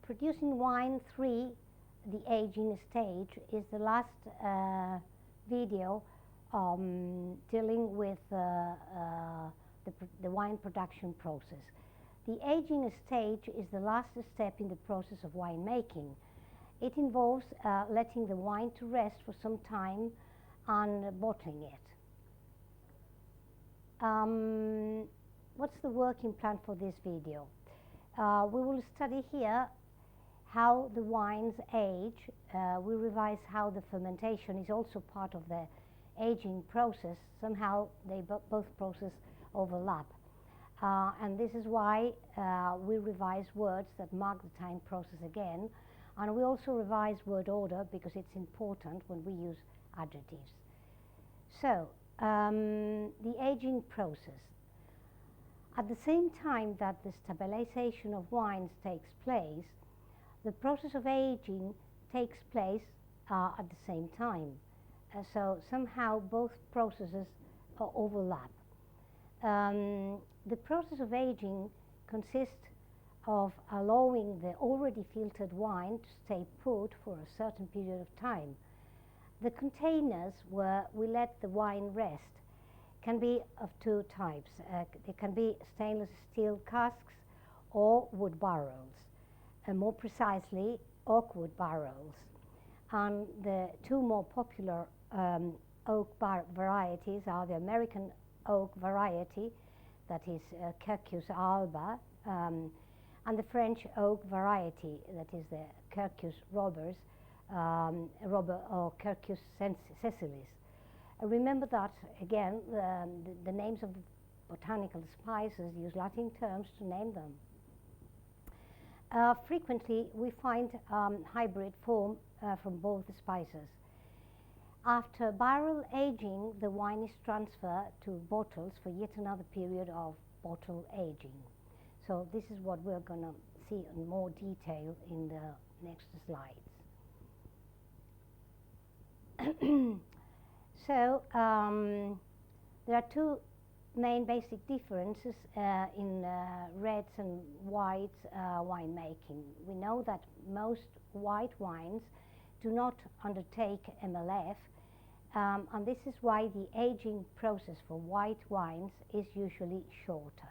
Producing wine 3, the aging stage, is the last video dealing with the wine production process. The aging stage is the last step in the process of winemaking. It involves letting the wine to rest for some time and bottling it. What's the working plan for this video? We will study here how the wines age. We revise how the fermentation is also part of the aging process. Somehow they both processes overlap. And this is why we revise words that mark the time process again. And we also revise word order because it's important when we use adjectives. So, the aging process. At the same time that the stabilization of wines takes place, the process of aging takes place at the same time. So somehow both processes overlap. The process of aging consists of allowing the already filtered wine to stay put for a certain period of time. The containers where we let the wine rest can be of two types. They can be stainless steel casks or wood barrels, and more precisely, oak wood barrels. And the two more popular oak varieties are the American oak variety, that is Quercus alba, and the French oak variety, that is the Quercus robur or Quercus sessilis. Remember that, again, the names of the botanical spices use Latin terms to name them. Frequently, we find hybrid form from both the spices. After barrel aging, the wine is transferred to bottles for yet another period of bottle aging. So this is what we're going to see in more detail in the next slides. So there are two main basic differences in reds and whites winemaking. We know that most white wines do not undertake MLF, and this is why the aging process for white wines is usually shorter.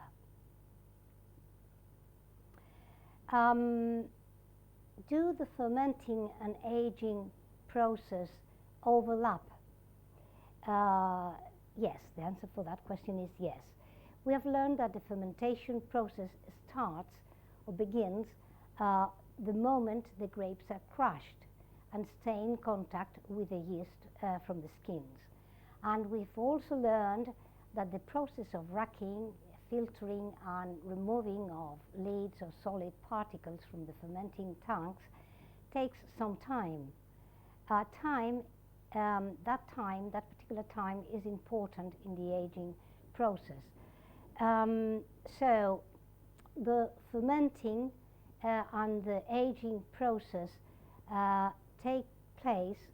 Do the fermenting and aging process overlap? Yes, the answer for that question is yes. We have learned that the fermentation process starts or begins the moment the grapes are crushed and stay in contact with the yeast from the skins. And we've also learned that the process of racking, filtering and removing of leads or solid particles from the fermenting tanks takes some time. That particular time is important in the aging process. So the fermenting and the aging process take place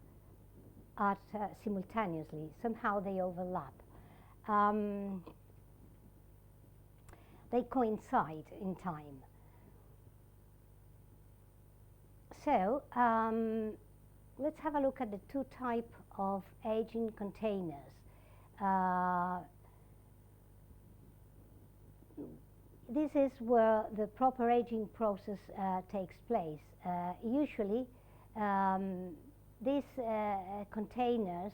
simultaneously. Somehow they overlap. They coincide in time. So let's have a look at the two types of aging containers. This is where the proper aging process takes place. Usually these containers,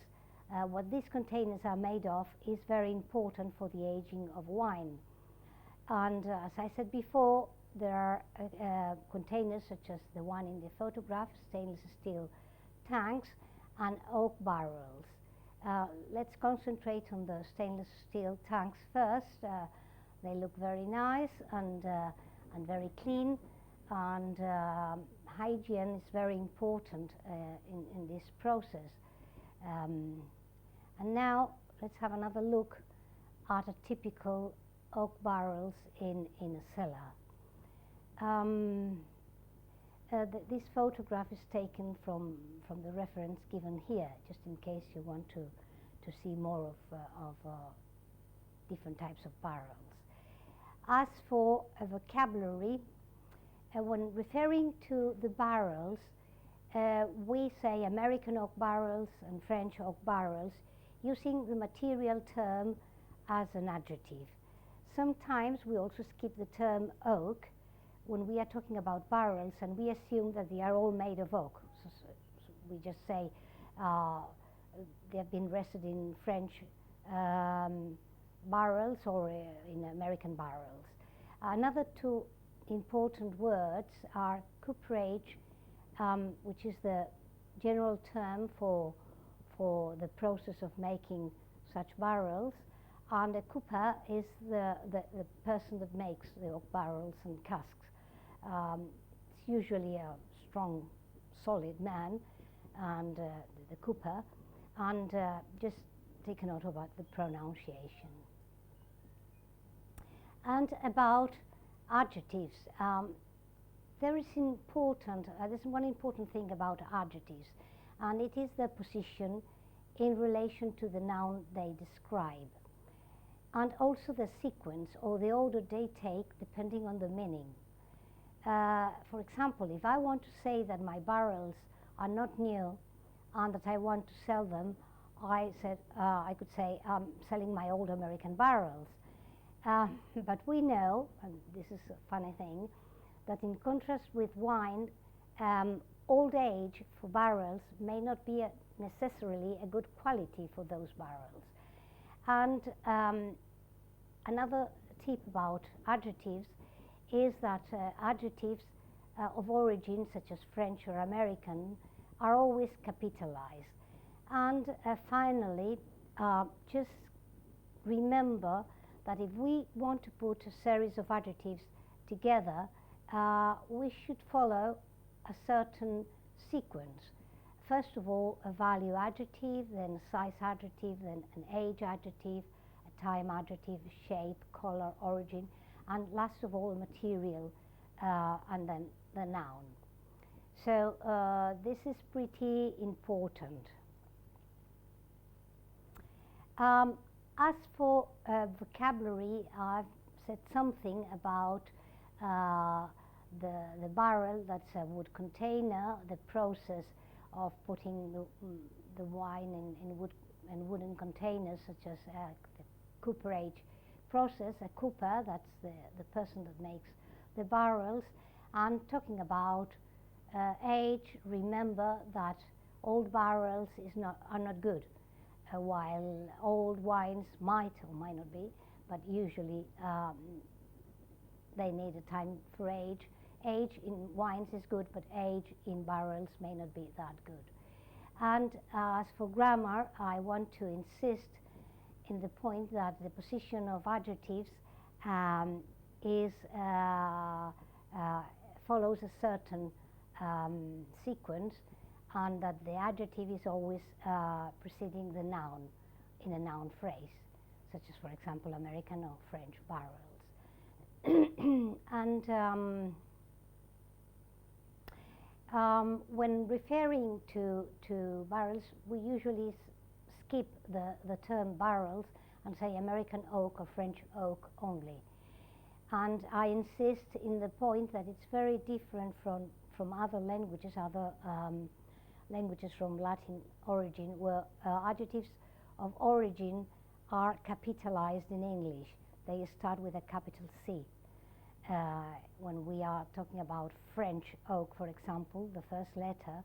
what these containers are made of is very important for the aging of wine. And as I said before, there are containers such as the one in the photograph, stainless steel tanks and oak barrels. Let's concentrate on the stainless steel tanks first. They look very nice and very clean, and hygiene is very important in this process. And now let's have another look at a typical oak barrels in a cellar. This photograph is taken from the reference given here, just in case you want to see more of different types of barrels. As for a vocabulary, when referring to the barrels, we say American oak barrels and French oak barrels, using the material term as an adjective. Sometimes we also skip the term oak when we are talking about barrels, and we assume that they are all made of oak. So we just say they have been rested in French barrels or in American barrels. Another two important words are cooperage, which is the general term for the process of making such barrels, and a cooper is the person that makes the oak barrels and casks. It's usually a strong, solid man, and the cooper, and just take a note about the pronunciation. And about adjectives, there is there's one important thing about adjectives, and it is their position in relation to the noun they describe, and also the sequence or the order they take depending on the meaning. For example, if I want to say that my barrels are not new and that I want to sell them, I could say I'm selling my old American barrels. But we know, and this is a funny thing, that in contrast with wine, old age for barrels may not be necessarily a good quality for those barrels. And another tip about adjectives is that adjectives of origin, such as French or American, are always capitalized. And finally, just remember that if we want to put a series of adjectives together, we should follow a certain sequence. First of all, a value adjective, then a size adjective, then an age adjective, a time adjective, shape, color, origin, and last of all, material, and then the noun. So this is pretty important. As for vocabulary, I've said something about the barrel, that's a wood container, the process of putting the wine in wooden containers, such as the cooperage process. A cooper, that's the person that makes the barrels. And talking about age, remember that old barrels are not good, while old wines might or might not be, but usually they need a time for age. Age in wines is good, but age in barrels may not be that good. And as for grammar, I want to insist in the point that the position of adjectives follows a certain sequence, and that the adjective is always preceding the noun in a noun phrase, such as, for example, American or French barrels. And when referring to barrels, we usually skip the term barrels and say American oak or French oak only. And I insist in the point that it's very different from other languages, languages from Latin origin, where adjectives of origin are capitalized in English. They start with a capital C. When we are talking about French oak, for example, the first letter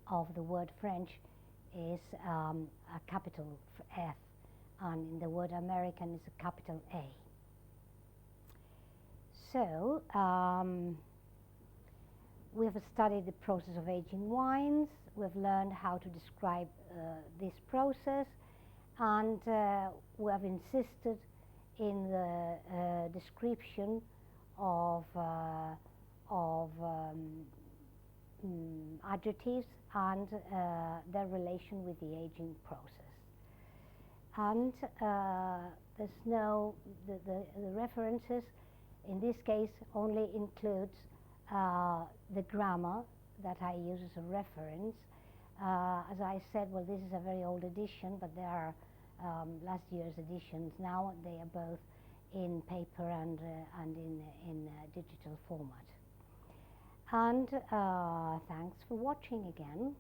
of the word French is a capital F, and in the word American is a capital A. So, we have studied the process of aging wines. We've learned how to describe this process, and we have insisted in the description of adjectives and their relation with the aging process. And there's the references in this case only includes the grammar that I use as a reference. As I said, well, this is a very old edition, but there are last year's editions now. They are both in paper and in digital format. And thanks for watching again.